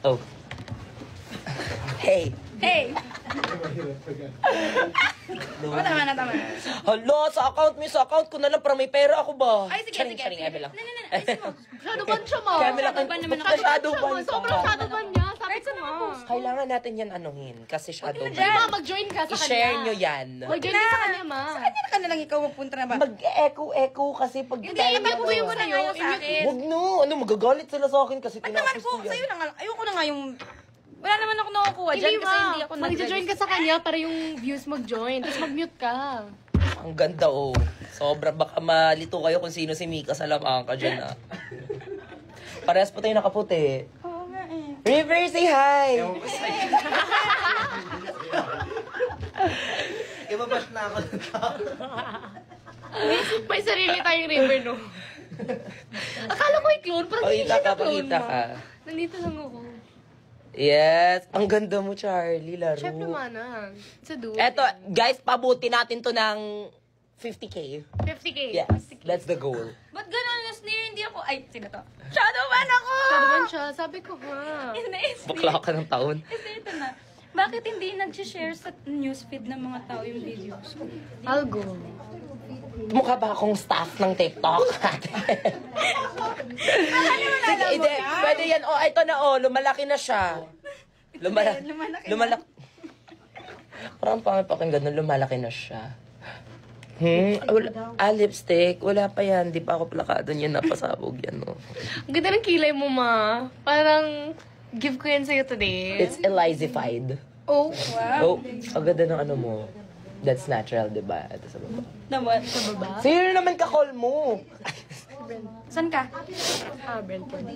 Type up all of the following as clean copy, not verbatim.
Oh. Hey. Hey! Tama na. Hala, sa account ko na lang para may pera ako ba? Ay, sige. Ebe lang. Ayusin mo. Shadow ban siya, ma. Kaya may laking shadow ban ka. Sobrang shadow ban niya. Sabi ko nga. Kailangan natin yan anuhin kasi shadow ban. Ma, mag-join ka sa kanya. I-share nyo yan. Mag-join ka sa kanya, ma. Sa kanya na ka na lang ikaw magpunta na ba? Mag-echo kasi pag Hindi, tayo ipapuyo mo na ngayon sa akin. Huwag no, magagalit sila sa akin kasi Ba't naman tinapos ko? ko Sa'yo yan. na nga. Ayoko na nga yung... Wala naman ako nakukuha dyan kasi hindi ako mag-join ka sa kanya para yung views mag-join. Tapos mag-mute ka. Ang ganda oh. Sobra baka malito kayo kung sino si Mika Salamanca dyan ah. Parehas po tayo nakaputi. Oo nga eh. River, say hi! Ibabash na ako ng tao. May sarili tayong river, no? Akala ko i-clone, parang hindi Pakita siya ka, na-clone, pakita ma. ka. Nandito lang ako. Yes! Ang ganda mo, Charlie, laro. Chef naman, ah. It's a dude. Eto, guys, pabuti natin to ng 50K. 50K. Yes, that's the goal. Ba't gano'n last year hindi ako... Ay, sino to? Shadow ban ako! Shadow ban siya. Sabi ko, ha. Bakla ka ng taon. Kasi ito na. Bakit hindi nag-share sa newsfeed ng mga tao yung videos ko? I'll go. Mukha ba akong staff ng TikTok? Sige, hindi. Pwede yan. Oh, ito na, oh. Lumalaki na siya. Lumalaki. Parang pangipakinggan na lumalaki na siya. Lipstick. Wala pa yan. Di pa ako plakado niyan. Napasabog yan, oh. Ang ganda ng kilay mo, ma. Parang, give ko yan sa'yo today. It's Elizified. Oh, Oh, wow. ang ganda ng ano mo. That's natural, di ba? Ito sa baba. Naman. Sa baba? Sino naman ka-call mo? Saan ka? Brentford.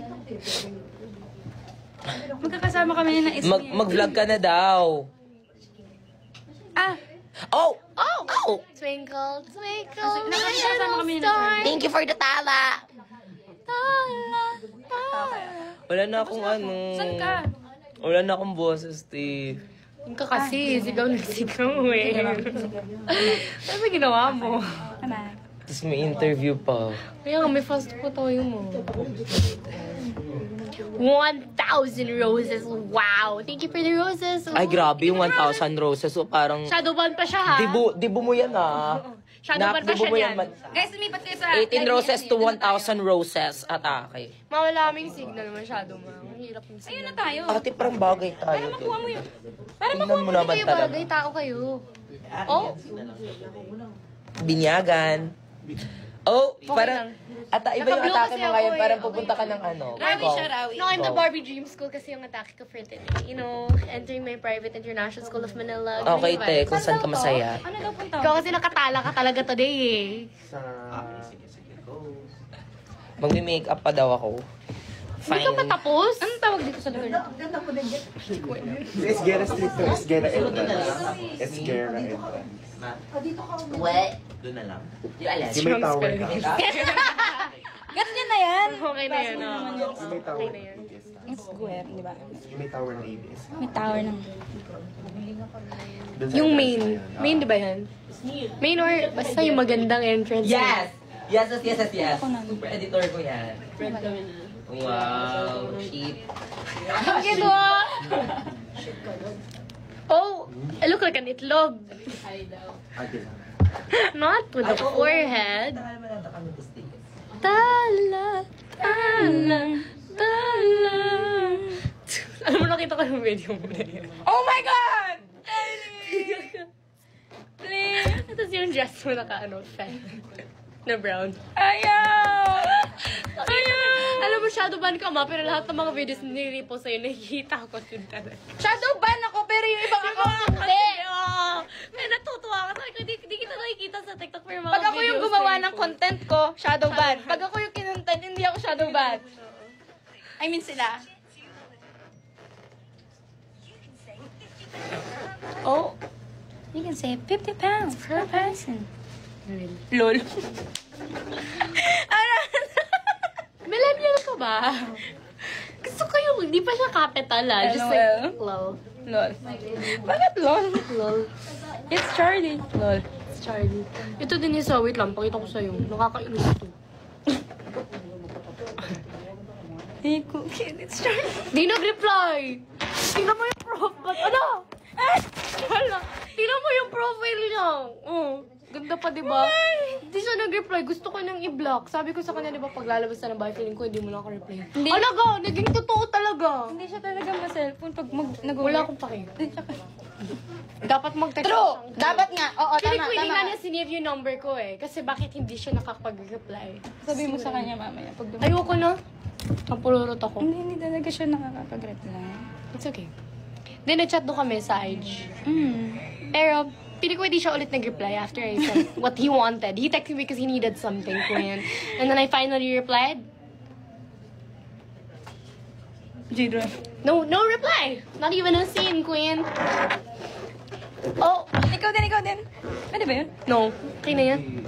Magkakasama kami ng ismi. Mag-vlog ka na daw. Ah! Oh! Oh! Oh! Twinkle, twinkle, Nakakasama kami ng star. Thank you for the tala! Tala, tala. Wala na akong ano. Saan ka? Wala na akong boses, Steve. Yung ka kasi, sigaw na sigaw eh. Ano ba ginawa mo? Ama. Tapos may interview pa. Kaya nga, may fast po tayo mo. 1,000 roses. Wow! Thank you for the roses. Ay, grabe yung 1,000 roses. So, parang... Shadow ban pa siya, ha? Dibo mo yan, ah. Shadow ban pa Dibo siya mo yan. Guys, lumipat kayo sa... 18 roses to 1,000 roses. Atake. Mawala aming signal masyado, ma. Ang hirap yung Ayun signal. na tayo. Ate, parang bagay tayo. Para makuha mo yun. Para Tingnan makuha mo mo. naman Kayo talaga. bagay, tao kayo. Oh? Binyagan. Oh, Okay parang... lang. Iba yung Naka-blue atake kasi mo ako ngayon. eh. Parang Okay pupunta ka lang. ng ano. Rawi siya, Rawi. No, I'm the Wow. Barbie Dream School kasi yung atake ko for today. You know, entering my private international school of Manila. Okay, te. Kung saan ka masaya. Ano daw punta? Ikaw kasi nakatala ka talaga today eh. Sa... Sige, go. Magme-makeup pa daw ako. Hindi ka pa tapos? Anong tawag dito sa lugar na to? Sa Esguerra Street to Esguerra Entrance. Esguerra Entrance. What? Doon na lang. Yung alas. Yung may tower ka. Gets niya na yan. Okay na yan, ah. Yung may tower Okay na ng yan. ABS. Ang square, di ba? Yung may tower ng ABS. May tower ng... Doon sa Yung entrance main. na yun. Main, di ba yan? Main or basta yung magandang entrance. Yes! Yes. Ako na. Super editor ko yan. Wow, shit. Ang ginawa! Oh, I look like an itlog. Ate lang. Not with the forehead. Tala, tala, tala. Alam mo, nakita ko yung video mo na yun. Oh my God! Please! Tapos yung dress mo naka-ano, fan. Na brown. Ayaw! Alam mo, shadow ban ka, ma, pero lahat ng mga videos na nilipo sa'yo, nakikita ko dun talaga. Shadow ban ako, pero yung ibang account hindi. May natutuwa ka. Sabi ko, di kita nakikita sa TikTok for yung mga Pag ako yung videos gumawa na ng ilipo. content ko, shadow ban. Pag ako yung kinontent, hindi ako shadow ban. I mean sila. Oh. You can save 50 pounds per person. Lol. Millennial ka ba? Gusto ko yung, hindi pa siya capital ah. Just like, lol. Lol. Bakit lol? Lol. It's Charlie. Lol. It's Charlie. Ito din isa, wait lang, pakita ko sa'yo. Nakakainis to. Hey, Cookie, let's try. Di nag-reply. Tingnan mo yung profile. Ano? Wala. Tingnan mo yung profile niya. Oh, ganda pa, di ba? Hindi siya nag-reply. Gusto ko nang i-block. Sabi ko sa kanya, di ba, pag lalabas na ng bahay, feeling ko hindi mo na ako reply. Hindi. Alaga, naging totoo talaga. Hindi siya talaga ma-cellphone pag Wala akong pake. Dapat mag-text True! siya. Dapat nga. Oo, Feeling tama, ko hindi tama. nga niya sinave yung number ko eh. Kasi bakit hindi siya nakakapag-reply? Sabi mo sa kanya mamaya pag Ayoko na. Napulurot ako. Hindi talaga siya nakakapag-reply. It's okay. Then, na-chat doon kami sa IG. Mm. Pero, piling ko hindi siya ulit nag-reply after I said what he wanted. He texted me because he needed something, Queen. And then I finally replied. Jadron. No reply! Not even a scene, Queen. Oh, Ikaw din. Pwede ba yun? no. Okay na yan.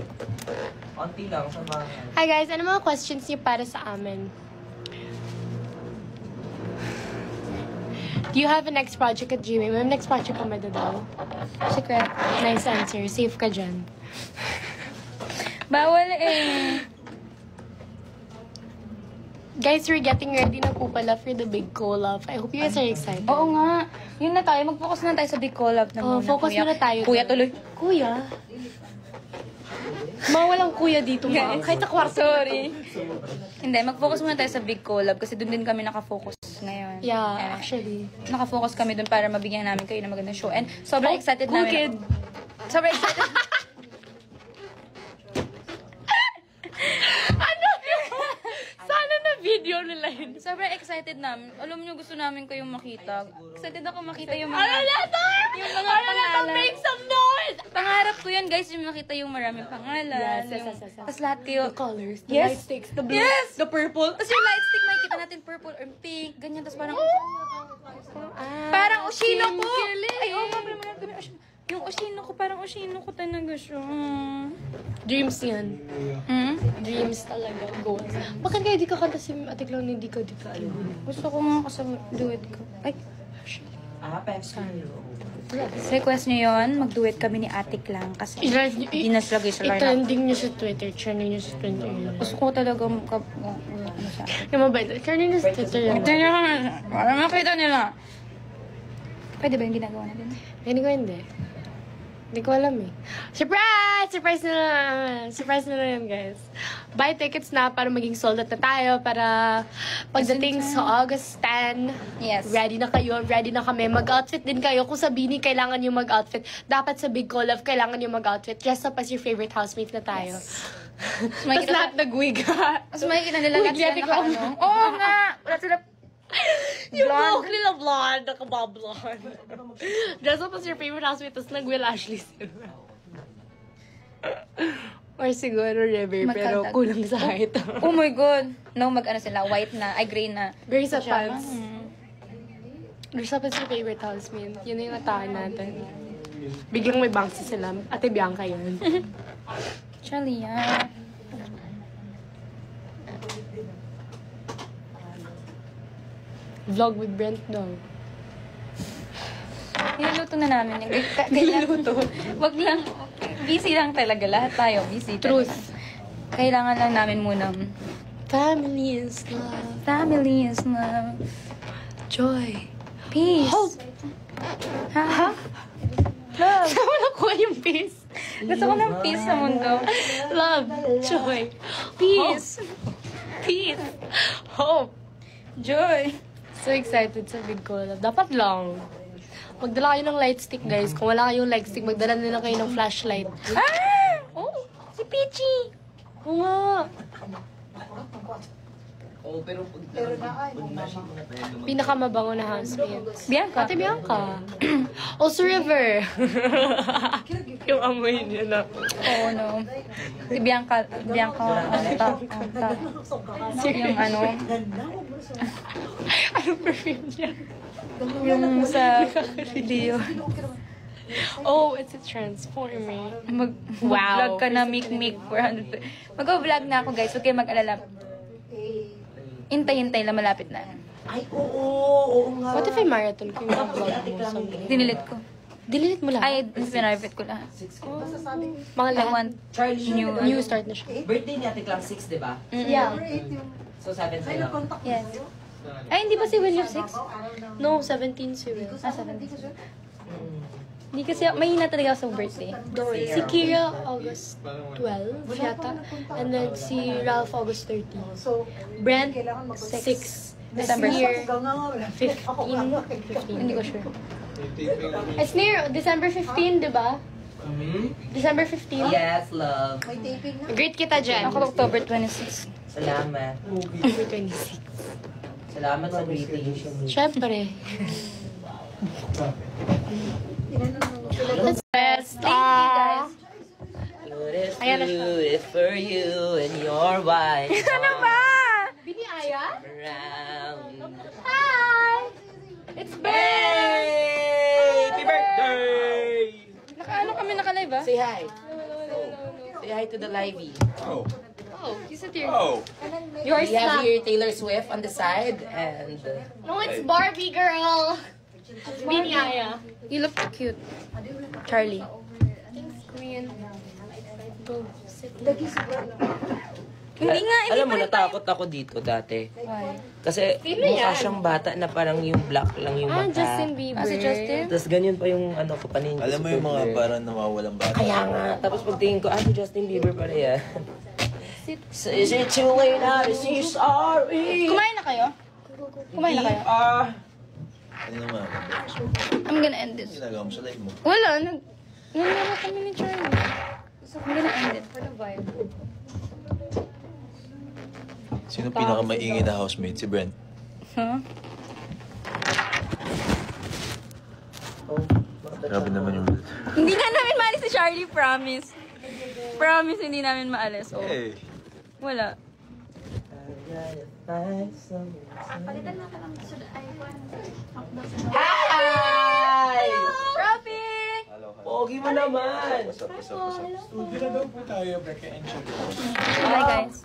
Konti lang sa mga... Hi guys, ano mga questions niyo para sa amin? Do you have a next project at GMA? May next project ka ba daw? Secret. Nice answer. Safe ka dyan. Bawal eh. Guys, we're getting ready na po pala for the big collab. I hope you guys are excited. Oo nga. Yun na tayo. Mag-focus na tayo sa big collab na Oh, muna. focus kuya. muna tayo. Kuya tuloy. Kuya? Mga walang kuya dito, ma. Kahit sa kwarto. Sorry. Hindi, mag-focus muna tayo sa big collab kasi doon din kami nakafocus ngayon. Yeah, actually. Nakafocus kami doon para mabigyan namin kayo ng magandang show. And sobrang excited cool namin. kid. Sobrang excited. Ano yun? Sana na video nila yun. Sobrang excited namin. Alam niyo, gusto namin kayong makita. Excited ako makita yung mga... Ano na to? Yung mga Ano na to? pangalan. Make some noise! Pangarap ko yan, guys, yung makita yung maraming pangalan. Yes. Tapos lahat kayo... The colors, the Yes. light sticks, the blue, Yes! the purple. Tapos yung light stick, makikita natin purple or pink. Ganyan, tapos parang... Ah, Parang Oshino ko! kilig. Ay, oo, parang mga kami Oshino. Yung Oshino ko, parang Oshino ko talaga siya. Dreams yan. Hmm? Dreams talaga. Goals. Bakit kaya di ka kanta si Ate Clown, hindi ka alam? Gusto ko nga kasama duet ko. Ay, Pepsi. request niyo yun, mag-duet kami ni Ate Clang kasi hindi na silagay sa lineup. I-trending niyo sa Twitter. Trending niyo sa Twitter. Gusto ko talaga ano siya. Yung mabait. Trending niyo sa Twitter. Tignan niyo kami, para makita nila. Pwede ba yung ginagawa natin? Hindi ko hindi. Hindi ko alam eh. Surprise! Surprise na lang. Surprise na lang yan, guys. Buy tickets na para maging sold out na tayo para pagdating sa August 10, Yes. ready na kayo, ready na kami. Mag-outfit din kayo. Kung sabihin kailangan nyo mag-outfit, dapat sa Big Collab, kailangan nyo mag-outfit. Dress up as your favorite housemate na tayo. Tapos makikita- lahat nag-wig. Mas makikita nila lahat sila Wig, naka-ano. Oo nga! Wala sila... Yung Blonde. buhok nila blonde, nakabablonde. Dress up as your favorite housemate, tapos nag-Will Ashley sila. Or siguro River, pero Magkatag. kulang sa height. Oh my God! No, mag-ano sila, white na, ay gray na. Very sa Siya. pants. Dress up as your favorite housemate. Yun na yung atahan natin. Biglang may bangsa sila. Ate Bianca yun. Actually, yeah. Vlog with Brent daw. Niluluto na namin yung niluluto. Wag lang. Busy lang talaga. Lahat tayo busy. Truth. Kailangan lang namin munang Family is love. family is love. Joy. Peace. Hope. Ha? Love. Saan mo nakuha yung peace? Gusto ko ng peace sa mundo. Love. Joy. Peace. Peace. Hope. Joy. So excited sa Big Collab. Dapat lang. Magdala kayo ng light stick, guys. Kung wala kayong light stick, magdala nila kayo ng flashlight. Ah! Oh, si Peachy. Oo nga. Oo, pero Pinakamabango na housemates. Bianca. Ate Bianca. Also River. Yung amoy niya na. Oo, no. Si Bianca, ano, top. Yung ano, Anong perfume niya? yung sa video. Oh, it's a transformer. Mag-vlog ka na, Mic 400. Mag-vlog na ako, guys. Huwag kayo mag-alala. Hintay lang, malapit na. Ay, oo nga. What if I marathon ko yung vlog mo someday? Dinilit ko. Delete mo lang. Ay, pinarivate ko lahat. Mga I lahat. want Charlie, new, New start na siya. birthday ni Ate Clang 6, di ba? Yeah. So, 7 sila. Yes. Ay, hindi ba si Will yung 6? No, 17 si Will. 17. Hindi kasi, mahina talaga ako sa birthday. Si Kira, August 12 yata. And then si Ralph, August 13. Brent, 6. December Sneer, 15. Hindi ko sure. Sneer, December 15, di ba? December 15? Yes, love. Great kita dyan. Ako October 26. Salamat. October 26. Salamat sa greetings. Siyempre. Best. Thank you, guys. Ayan na siya. For you and your wife. Ano ba? Bini Aya? Around. Hi! It's Hey! Happy birthday! Ano kami naka-live ah? Say hi. Say hi to the livey. Oh, you sit here. We have here Taylor Swift on the side and No, it's Barbie, girl. Bini Aya. You look cute. Charlie. Thanks, Queen. Go, sit. Hindi nga, hindi alam mo, pa rin natakot ako dito dati. Why? Kasi mukha siyang bata na parang yung black lang yung mata. Justin Bieber. Ah, si Justin? Tapos ganyan pa yung ano ko panin. Alam mo yung mga parang nawawalang bata. Kaya nga. Tapos pagtingin ko, si Justin Bieber pala yan. So is it too late now to say sorry? Kumain na kayo? Kumain na kayo? Ano naman? I'm gonna end this. Ginagawa mo sa live mo. Wala, nalala kami ni Charlie. I'm gonna end it. For the vibe. Sino pinakamaingay na housemate? Si Brent. Huh? Grabe naman yung Hindi nga namin maalis si Charlie, promise. Promise, hindi namin maalis. Oh. Hey! Wala. Hi! Robby! Pogi mo naman! What's up? Bye, guys.